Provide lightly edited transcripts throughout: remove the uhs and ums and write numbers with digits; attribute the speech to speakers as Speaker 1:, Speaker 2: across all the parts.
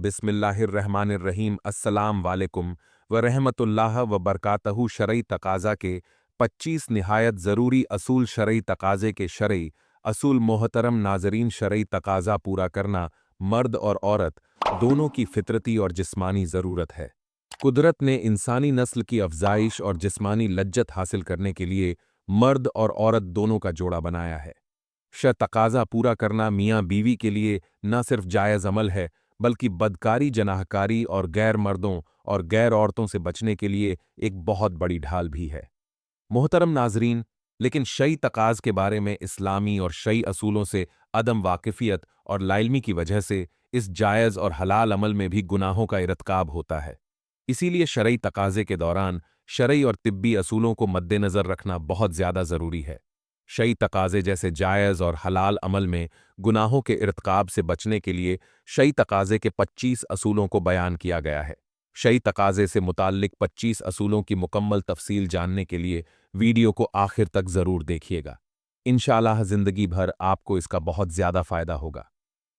Speaker 1: बिस्मिल्लाहिर्रहमानिर्रहीम अस्सलाम वालेकुम व रहमतुल्लाह व बरकातहू। शरई तकाज़ा के 25 निहायत ज़रूरी असूल। शरई तकाज़े के शरई असूल। मोहतरम नाज़रीन, शरई तकाज़ा पूरा करना मर्द और औरत दोनों की फितरती और जिस्मानी ज़रूरत है। कुदरत ने इंसानी नस्ल की अफ़ज़ाइश और जिस्मानी लज्जत हासिल करने के लिए मर्द और औरत दोनों का जोड़ा बनाया है। तकाज़ा पूरा करना मियाँ बीवी के लिए न सिर्फ जायज़ अमल है, बल्कि बदकारी, जनाहकारी और गैर मर्दों और गैर औरतों से बचने के लिए एक बहुत बड़ी ढाल भी है। मोहतरम नाजरीन, लेकिन शई तकाज़ के बारे में इस्लामी और शई असूलों से अदम वाकिफ़ियत और लाइल्मी की वजह से इस जायज़ और हलाल अमल में भी गुनाहों का इरतिकाब होता है। इसीलिए शरई तकाज़े के दौरान शरई और तिब्बी असूलों को मद्देनज़र रखना बहुत ज़्यादा ज़रूरी है। शई तकाज़े जैसे जायज़ और हलाल अमल में गुनाहों के इर्तिकाब से बचने के लिए शई तकाज़े के 25 असूलों को बयान किया गया है। शई तकाज़े से मुताल्लिक 25 असूलों की मुकम्मल तफ़सील जानने के लिए वीडियो को आखिर तक ज़रूर देखिएगा। इंशाअल्लाह ज़िंदगी भर आपको इसका बहुत ज़्यादा फ़ायदा होगा।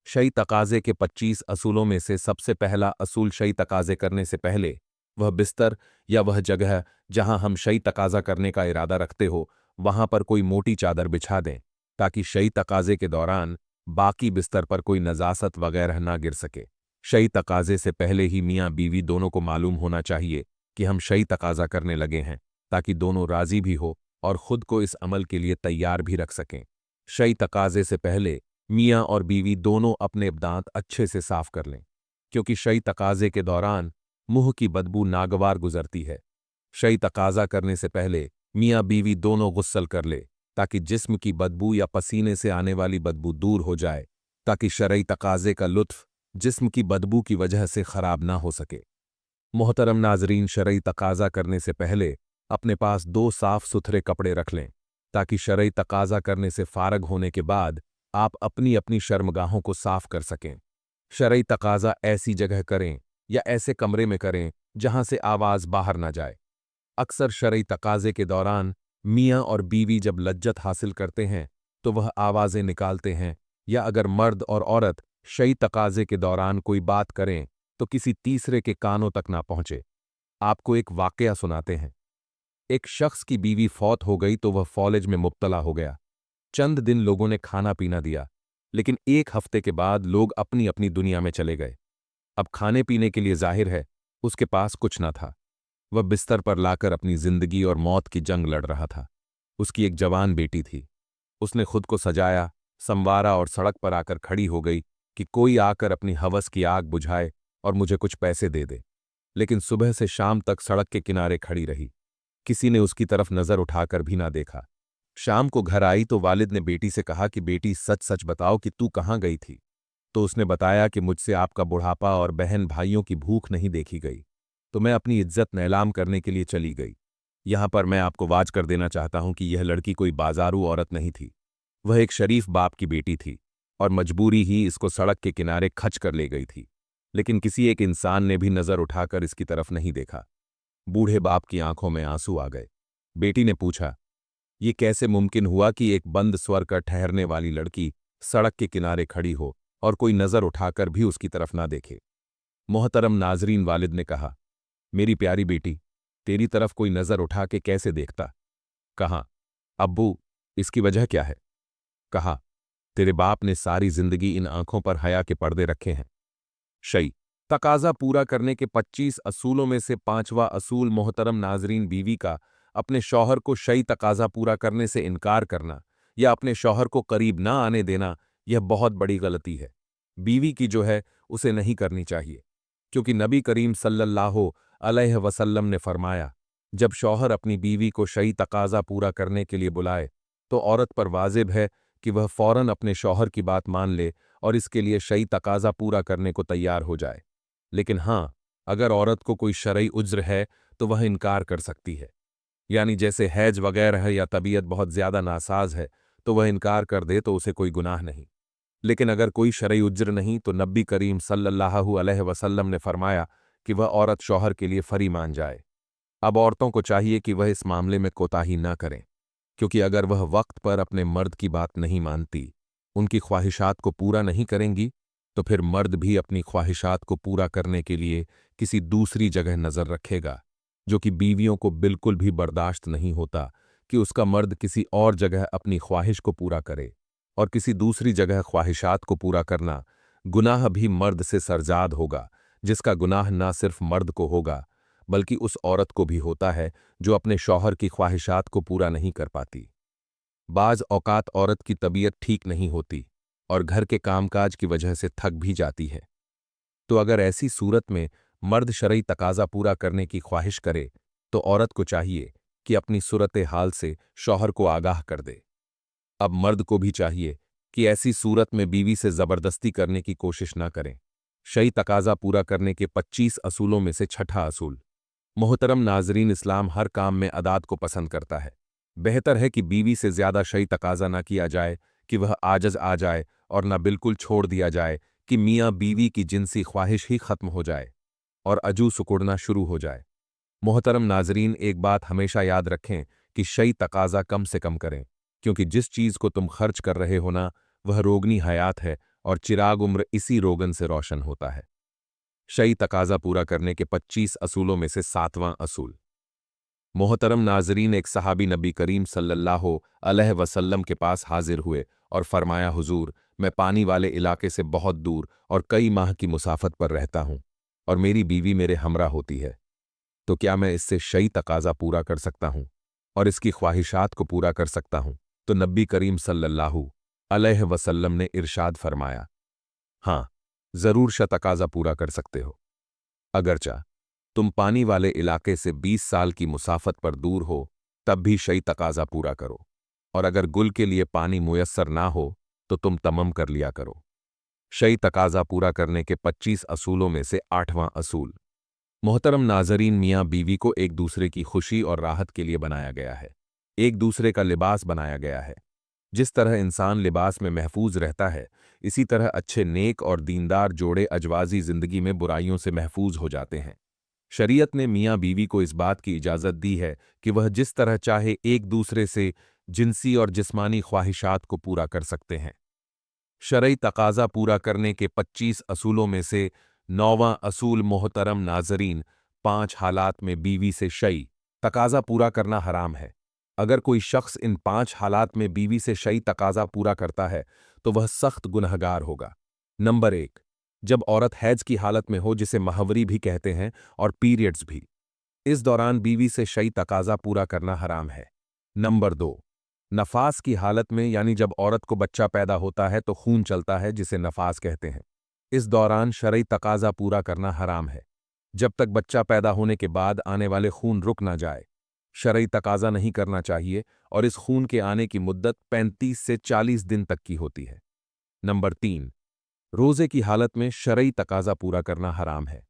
Speaker 1: शई तकाज़े के 25 असूलों में से सबसे पहला असूल, शई तकाज़े करने से पहले वह बिस्तर या वह जगह जहां हम शई तकाज़ा करने का इरादा रखते हो, वहां पर कोई मोटी चादर बिछा दें, ताकि शई तकाज़े के दौरान बाकी बिस्तर पर कोई नजासत वगैरह ना गिर सके। शई तकाज़े से पहले ही मियाँ बीवी दोनों को मालूम होना चाहिए कि हम शई तकाज़ा करने लगे हैं, ताकि दोनों राज़ी भी हो और ख़ुद को इस अमल के लिए तैयार भी रख सकें। शई तकाज़े से पहले मियाँ और बीवी दोनों अपने दांत अच्छे से साफ कर लें, क्योंकि शई तकाज़े के दौरान मुंह की बदबू नागवार गुजरती है। शई तकाज़ा करने से पहले मियाँ बीवी दोनों गुस्सल कर ले, ताकि जिस्म की बदबू या पसीने से आने वाली बदबू दूर हो जाए, ताकि शरई तकाज़े का लुत्फ़ जिस्म की बदबू की वजह से ख़राब ना हो सके। मोहतरम नाजरीन, शरई तकाज़ा करने से पहले अपने पास 2 साफ़ सुथरे कपड़े रख लें, ताकि शरई तकाज़ा करने से फ़ारग होने के बाद आप अपनी अपनी शर्मगाहों को साफ कर सकें। शरई तकाज़ा ऐसी जगह करें या ऐसे कमरे में करें जहां से आवाज़ बाहर ना जाए। अक्सर शरई तकाज़े के दौरान मियाँ और बीवी जब लज्जत हासिल करते हैं तो वह आवाज़ें निकालते हैं, या अगर मर्द और औरत शई तकाज़े के दौरान कोई बात करें तो किसी तीसरे के कानों तक ना पहुँचे। आपको एक वाक़या सुनाते हैं। एक शख्स की बीवी फौत हो गई तो वह फौलेज में मुब्तला हो गया। चंद दिन लोगों ने खाना पीना दिया, लेकिन 1 हफ्ते के बाद लोग अपनी अपनी दुनिया में चले गए। अब खाने पीने के लिए जाहिर है उसके पास कुछ न था। वह बिस्तर पर लाकर अपनी जिंदगी और मौत की जंग लड़ रहा था। उसकी एक जवान बेटी थी। उसने खुद को सजाया, संवारा और सड़क पर आकर खड़ी हो गई कि कोई आकर अपनी हवस की आग बुझाए और मुझे कुछ पैसे दे दे। लेकिन सुबह से शाम तक सड़क के किनारे खड़ी रही। किसी ने उसकी तरफ नजर उठाकर भी ना देखा। शाम को घर आई तो वालिद ने बेटी से कहा कि बेटी, सच सच बताओ कि तू कहाँ गई थी। तो उसने बताया कि मुझसे आपका बुढ़ापा और बहन भाइयों की भूख नहीं देखी गई, तो मैं अपनी इज्जत नीलाम करने के लिए चली गई। यहां पर मैं आपको वाज कर देना चाहता हूं कि यह लड़की कोई बाजारू औरत नहीं थी। वह एक शरीफ बाप की बेटी थी और मजबूरी ही इसको सड़क के किनारे खच कर ले गई थी। लेकिन किसी एक इंसान ने भी नजर उठाकर इसकी तरफ नहीं देखा। बूढ़े बाप की आंखों में आंसू आ गए। बेटी ने पूछा, ये कैसे मुमकिन हुआ कि एक बंद स्वर कर ठहरने वाली लड़की सड़क के किनारे खड़ी हो और कोई नजर उठाकर भी उसकी तरफ ना देखे। मोहतरम नाजरीन, वालिद ने कहा, मेरी प्यारी बेटी, तेरी तरफ कोई नजर उठा के कैसे देखता। कहा, अब्बू, इसकी वजह क्या है। कहा, तेरे बाप ने सारी जिंदगी इन आंखों पर हया के पर्दे रखे हैं। शई तकाज़ा पूरा करने के 25 असूलों में से 5वां असूल, मोहतरम नाजरीन, बीवी का अपने शौहर को शई तकाज़ा पूरा करने से इनकार करना या अपने शौहर को करीब ना आने देना, यह बहुत बड़ी गलती है। बीवी की जो है उसे नहीं करनी चाहिए, क्योंकि नबी करीम सल्लल्लाहु अलैहि वसल्लम ने फरमाया, जब शौहर अपनी बीवी को शई तकाज़ा पूरा करने के लिए बुलाए तो औरत पर वाजिब है कि वह फौरन अपने शौहर की बात मान ले और इसके लिए शई तकाज़ा पूरा करने को तैयार हो जाए। लेकिन हाँ, अगर औरत को कोई शरई उज्र है तो वह इनकार कर सकती है, यानी जैसे हैज वगैरह है या तबीयत बहुत ज़्यादा नासाज है तो वह इनकार कर दे तो उसे कोई गुनाह नहीं। लेकिन अगर कोई शरई उज्र नहीं तो नबी करीम सल्लल्लाहु अलैहि वसल्लम ने फरमाया कि वह औरत शौहर के लिए फरी मान जाए। अब औरतों को चाहिए कि वह इस मामले में कोताही न करें, क्योंकि अगर वह वक्त पर अपने मर्द की बात नहीं मानती, उनकी ख्वाहिशात को पूरा नहीं करेंगी, तो फिर मर्द भी अपनी ख्वाहिशात को पूरा करने के लिए किसी दूसरी जगह नज़र रखेगा, जो कि बीवियों को बिल्कुल भी बर्दाश्त नहीं होता कि उसका मर्द किसी और जगह अपनी ख्वाहिश को पूरा करे। और किसी दूसरी जगह ख्वाहिशात को पूरा करना गुनाह भी मर्द से सरजाद होगा, जिसका गुनाह ना सिर्फ मर्द को होगा बल्कि उस औरत को भी होता है जो अपने शौहर की ख्वाहिशात को पूरा नहीं कर पाती। बाज़ औकात औरत की तबीयत ठीक नहीं होती और घर के कामकाज की वजह से थक भी जाती है। तो अगर ऐसी सूरत में मर्द शरई तकाजा पूरा करने की ख्वाहिश करे तो औरत को चाहिए कि अपनी सूरत हाल से शौहर को आगाह कर दे। अब मर्द को भी चाहिए कि ऐसी सूरत में बीवी से जबरदस्ती करने की कोशिश न करें। शरई तकाजा पूरा करने के 25 असूलों में से छठा असूल। मोहतरम नाजरीन, इस्लाम हर काम में अदात को पसंद करता है। बेहतर है कि बीवी से ज्यादा शरई तकाजा न किया जाए कि वह आजज आ जाए और न बिल्कुल छोड़ दिया जाए कि मियाँ बीवी की जिनसी ख्वाहिश ही खत्म हो जाए और अजू सुकुड़ना शुरू हो जाए। मोहतरम नाजरीन, एक बात हमेशा याद रखें कि शरई तकाजा कम से कम करें, क्योंकि जिस चीज़ को तुम खर्च कर रहे हो ना, वह रोगनी हयात है और चिराग उम्र इसी रोगन से रोशन होता है। शरई तकाजा पूरा करने के 25 असूलों में से 7वां असूल। मोहतरम नाजरीन, एक सहाबी नबी करीम सल्लल्लाहु अलैहि वसल्लम के पास हाजिर हुए और फरमाया, हुजूर, मैं पानी वाले इलाके से बहुत दूर और कई माह की मुसाफत पर रहता हूँ और मेरी बीवी मेरे हमरा होती है, तो क्या मैं इससे शरई तकाजा पूरा कर सकता हूँ और इसकी ख्वाहिशात को पूरा कर सकता हूँ? तो नबी करीम सल्लल्लाहु अलैहि वसल्लम ने इरशाद फरमाया, हाँ, जरूर तकाजा पूरा कर सकते हो। अगरचा तुम पानी वाले इलाके से 20 साल की मुसाफत पर दूर हो, तब भी शरई तकाजा पूरा करो, और अगर गुल के लिए पानी मुयस्सर ना हो तो तुम तमम कर लिया करो। शरई तकाजा पूरा करने के 25 असूलों में से 8वां असूल। मोहतरम नाजरीन, मियाँ बीवी को एक दूसरे की खुशी और राहत के लिए बनाया गया है, एक दूसरे का लिबास बनाया गया है। जिस तरह इंसान लिबास में महफूज रहता है, इसी तरह अच्छे नेक और दीनदार जोड़े अजवाजी जिंदगी में बुराइयों से महफूज हो जाते हैं। शरीयत ने मियाँ बीवी को इस बात की इजाज़त दी है कि वह जिस तरह चाहे एक दूसरे से जिनसी और जिस्मानी ख्वाहिशात को पूरा कर सकते हैं। शरई तकाजा पूरा करने के 25 असूलों में से 9वां असूल। मोहतरम नाजरीन, 5 हालात में बीवी से शरई तकाजा पूरा करना हराम है। अगर कोई शख्स इन 5 हालात में बीवी से शरई तकाजा पूरा करता है तो वह सख्त गुनहगार होगा। नंबर 1, जब औरत हैज की हालत में हो, जिसे माहवरी भी कहते हैं, और पीरियड्स भी, इस दौरान बीवी से शरई तकाजा पूरा करना हराम है। नंबर 2, नफास की हालत में, यानी जब औरत को बच्चा पैदा होता है तो खून चलता है, जिसे नफास कहते हैं। इस दौरान शरई तकाजा पूरा करना हराम है, जब तक बच्चा पैदा होने के बाद आने वाले खून रुक ना जाए। शरई तकाजा नहीं करना चाहिए और इस खून के आने की मुद्दत 35 से 40 दिन तक की होती है। नंबर 3, रोजे की हालत में शरई तकाजा पूरा करना हराम है।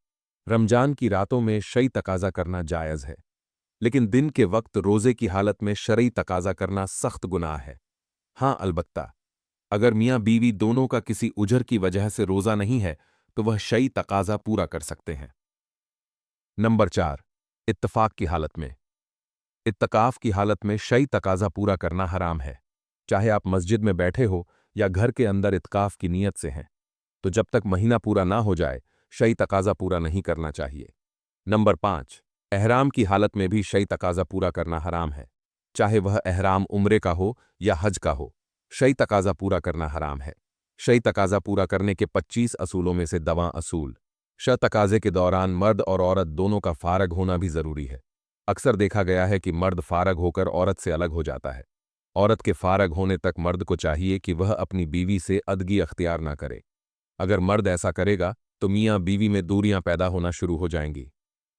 Speaker 1: रमजान की रातों में शरई तकाजा करना जायज़ है, लेकिन दिन के वक्त रोजे की हालत में शरई तकाजा करना सख्त गुनाह है। हाँ, अलबत्ता अगर मियाँ बीवी दोनों का किसी उजर की वजह से रोजा नहीं है तो वह शरई तकाजा पूरा कर सकते हैं। नंबर 4, इत्तफाक की हालत में। इत्तकाफ की हालत में शरई तकाजा पूरा करना हराम है। चाहे आप मस्जिद में बैठे हो या घर के अंदर इत्काफ की नीयत से हैं, तो जब तक महीना पूरा ना हो जाए शरई तकाजा पूरा नहीं करना चाहिए। नंबर 5, एहराम की हालत में भी शरई तकाजा पूरा करना हराम है। चाहे वह एहराम उम्रे का हो या हज का हो, शरई तकाजा पूरा करना हराम है। शरई तकाजा पूरा करने के 25 असूलों में से 10वां असूल। शरई तकाजे के दौरान मर्द और औरत दोनों का फारग होना भी जरूरी है। अक्सर देखा गया है कि मर्द फारग होकर औरत से अलग हो जाता है। औरत के फारग होने तक मर्द को चाहिए कि वह अपनी बीवी से अदगी अख्तियार ना करे। अगर मर्द ऐसा करेगा तो मियाँ बीवी में दूरियां पैदा होना शुरू हो जाएंगी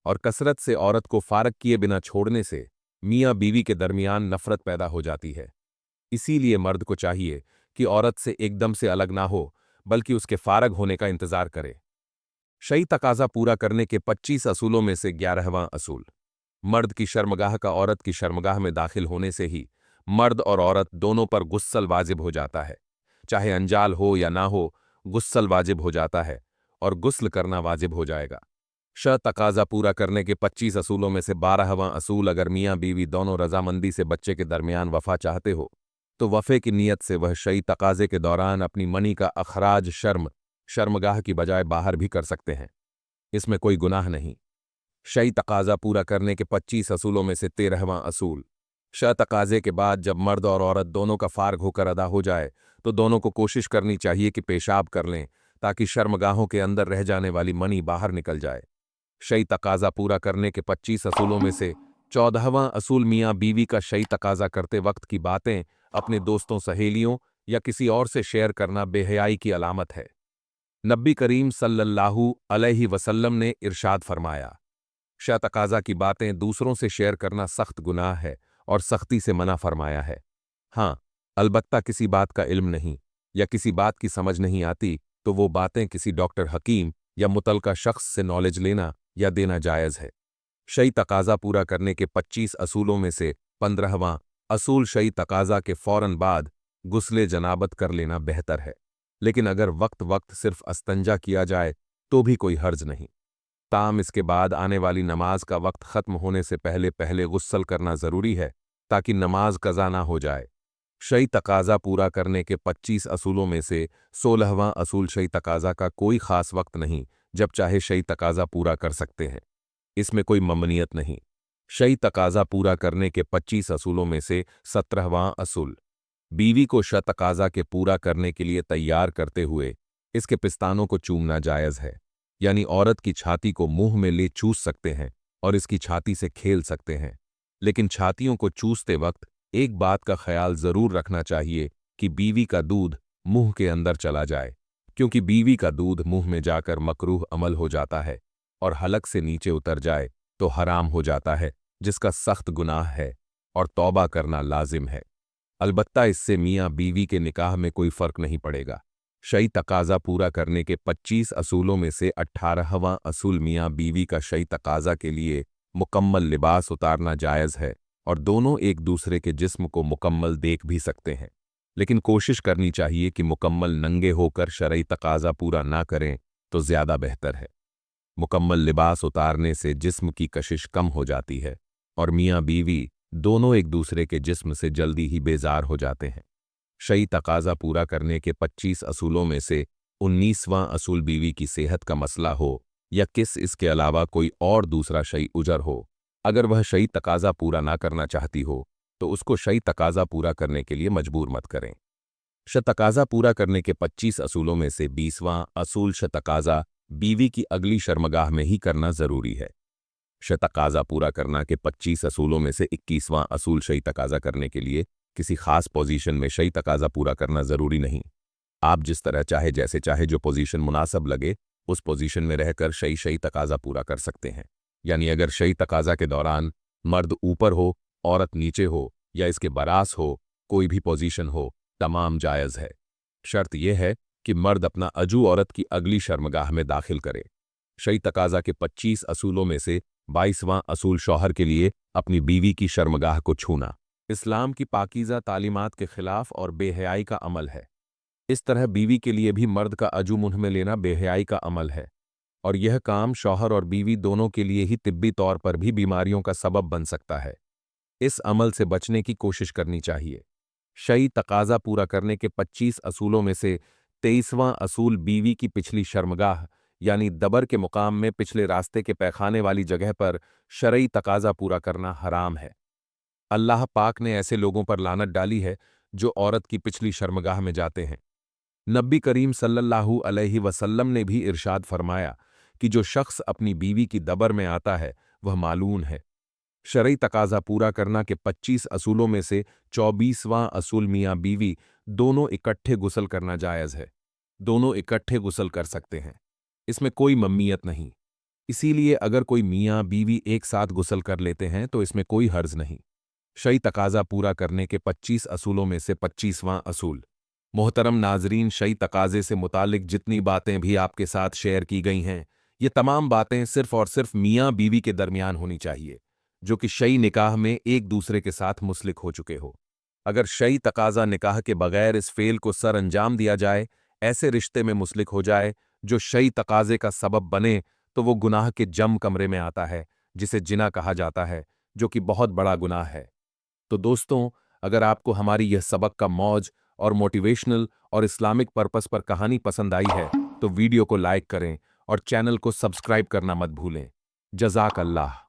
Speaker 1: और कसरत से औरत को फारग किए बिना छोड़ने से मियाँ बीवी के दरमियान नफरत पैदा हो जाती है। इसीलिए मर्द को चाहिए कि औरत से एकदम से अलग ना हो, बल्कि उसके फारग होने का इंतजार करे। शरई तकाजा पूरा करने के 25 असूलों में से 11वां असूल। मर्द की शर्मगाह का औरत की शर्मगाह में दाखिल होने से ही मर्द और औरत दोनों पर गुस्सल वाजिब हो जाता है। चाहे अंजाल हो या ना हो, गुस्सल वाजिब हो जाता है और गुस्ल करना वाजिब हो जाएगा। शरई तकाजा पूरा करने के 25 असूलों में से 12वां असूल। अगर मियाँ बीवी दोनों रजामंदी से बच्चे के दरमियान वफा चाहते हो तो वफ़े की नीयत से वह शरई तकाजे के दौरान अपनी मनी का अखराज शर्म शर्मगाह की बजाय बाहर भी कर सकते हैं, इसमें कोई गुनाह नहीं। शई तकाजा पूरा करने के 25 असूलों में से 13वां असूल। श तकाजे के बाद जब मर्द और औरत दोनों का फार्ग होकर अदा हो जाए तो दोनों को कोशिश करनी चाहिए कि पेशाब कर लें ताकि शर्मगाहों के अंदर रह जाने वाली मनी बाहर निकल जाए। शई तकाजा पूरा करने के 25 असूलों में से 14वां असूल मियाँ बीवी का शई तकाजा करते वक्त की बातें अपने दोस्तों, सहेलियों या किसी और से शेयर करना बेहयाई की अलामत है। नबी करीम सल्लल्लाहु अलैहि वसल्लम ने इरशाद फरमाया, श तकाजा की बातें दूसरों से शेयर करना सख्त गुनाह है और सख्ती से मना फरमाया है। हाँ, अलबत्ता किसी बात का इल्म नहीं या किसी बात की समझ नहीं आती तो वो बातें किसी डॉक्टर, हकीम या मुतलका शख्स से नॉलेज लेना या देना जायज़ है। शई तकाजा पूरा करने के 25 असूलों में से 15वां असूल शई तकाजा के फौरन बाद गुस्ले जनाबत कर लेना बेहतर है, लेकिन अगर वक्त वक्त सिर्फ अस्तंजा किया जाए तो भी कोई हर्ज नहीं। ताम इसके बाद आने वाली नमाज का वक्त खत्म होने से पहले पहले गुस्ल करना जरूरी है ताकि नमाज कज़ा ना हो जाए। शई तकाजा पूरा करने के 25 असूलों में से 16वां असूल शई तकाजा का कोई खास वक्त नहीं, जब चाहे शई तकाजा पूरा कर सकते हैं, इसमें कोई ममनियत नहीं। शई तकाजा पूरा करने के 25 असूलों में से 17वां असूल। बीवी को श तकाजा के पूरा करने के लिए तैयार करते हुए इसके पिस्तानों को चूमना जायज़ है, यानी औरत की छाती को मुंह में ले चूस सकते हैं और इसकी छाती से खेल सकते हैं, लेकिन छातियों को चूसते वक्त एक बात का ख्याल जरूर रखना चाहिए कि बीवी का दूध मुंह के अंदर चला जाए, क्योंकि बीवी का दूध मुंह में जाकर मकरूह अमल हो जाता है और हलक से नीचे उतर जाए तो हराम हो जाता है, जिसका सख्त गुनाह है और तौबा करना लाजिम है। अलबत्ता इससे मियाँ बीवी के निकाह में कोई फर्क नहीं पड़ेगा। शई तकाजा पूरा करने के 25 असूलों में से 18वां असूल मियाँ बीवी का शई तकाजा के लिए मुकम्मल लिबास उतारना जायज़ है और दोनों एक दूसरे के जिस्म को मुकम्मल देख भी सकते हैं, लेकिन कोशिश करनी चाहिए कि मुकम्मल नंगे होकर शरई तकाजा पूरा ना करें तो ज़्यादा बेहतर है। मुकम्मल लिबास उतारने से जिस्म की कशिश कम हो जाती है और मियाँ बीवी दोनों एक दूसरे के जिस्म से जल्दी ही बेजार हो जाते हैं। शई तकाजा पूरा करने के 25 असूलों में से 19वां असूल बीवी की सेहत का मसला हो या किस इसके अलावा कोई और दूसरा शई उजर हो, अगर वह शई तकाजा पूरा ना करना चाहती हो तो उसको शई तकाजा पूरा करने के लिए मजबूर मत करें। श तकाजा पूरा करने के 25 असूलों में से 20वां असूल श तकाजा बीवी की अगली शर्मगाह में ही करना जरूरी है। श तकाजा पूरा करना के 25 असूलों में से 21वां असूल शई तकाजा करने के लिए किसी खास पोजीशन में शई तकाजा पूरा करना जरूरी नहीं। आप जिस तरह चाहे, जैसे चाहे, जो पोजीशन मुनासिब लगे उस पोजीशन में रहकर शई तकाजा पूरा कर सकते हैं। यानी अगर शई तकाजा के दौरान मर्द ऊपर हो, औरत नीचे हो या इसके बरास हो, कोई भी पोजीशन हो, तमाम जायज़ है। शर्त यह है कि मर्द अपना अजू औरत की अगली शर्मगाह में दाखिल करे। शई तकाजा के 25 असूलों में से 22वां असूल शौहर के लिए अपनी बीवी की शर्मगाह को छूना इस्लाम की पाकीज़ा तालीमात के खिलाफ और बेहयाई का अमल है। इस तरह बीवी के लिए भी मर्द का अजू मुंह में लेना बेहयाई का अमल है और यह काम शौहर और बीवी दोनों के लिए ही तिब्बी तौर पर भी बीमारियों का सबब बन सकता है। इस अमल से बचने की कोशिश करनी चाहिए। शई तकाजा पूरा करने के 25 असूलों में से 23वां असूल बीवी की पिछली शर्मगाह यानी दबर के मुकाम में पिछले रास्ते के पैखाने वाली जगह पर शरई तकाजा पूरा करना हराम है। अल्लाह पाक ने ऐसे लोगों पर लानत डाली है जो औरत की पिछली शर्मगाह में जाते हैं। नबी करीम सल्लल्लाहु अलैहि वसल्लम ने भी इरशाद फरमाया कि जो शख्स अपनी बीवी की दबर में आता है वह मालून है। शरई तकाजा पूरा करना के 25 असूलों में से 24वां असूल मियाँ बीवी दोनों इकट्ठे गुस्ल करना जायज़ है। दोनों इकट्ठे गुस्ल कर सकते हैं, इसमें कोई मम्मियत नहीं। इसीलिए अगर कोई मियाँ बीवी एक साथ गुस्ल कर लेते हैं तो इसमें कोई हर्ज नहीं। शई तकाजा पूरा करने के 25 असूलों में से 25वां असूल। मोहतरम नाजरीन, शई तकाजे से मुतालिक जितनी बातें भी आपके साथ शेयर की गई हैं, ये तमाम बातें सिर्फ और सिर्फ मियाँ बीवी के दरमियान होनी चाहिए जो कि शई निकाह में एक दूसरे के साथ मुस्लिक हो चुके हो। अगर शई तकाजा निकाह के बगैर इस फेल को सर अंजाम दिया जाए, ऐसे रिश्ते में मुस्लिक हो जाए जो शई तकाजे का सबब बने, तो वो गुनाह के जम कमरे में आता है जिसे जिना कहा जाता है, जो कि बहुत बड़ा गुनाह है। तो दोस्तों, अगर आपको हमारी यह सबक का मौज और मोटिवेशनल और इस्लामिक पर्पस पर कहानी पसंद आई है تو ویڈیو کو لائک کریں اور چینل کو سبسکرائب کرنا مت بھولیں۔ جزاک اللہ۔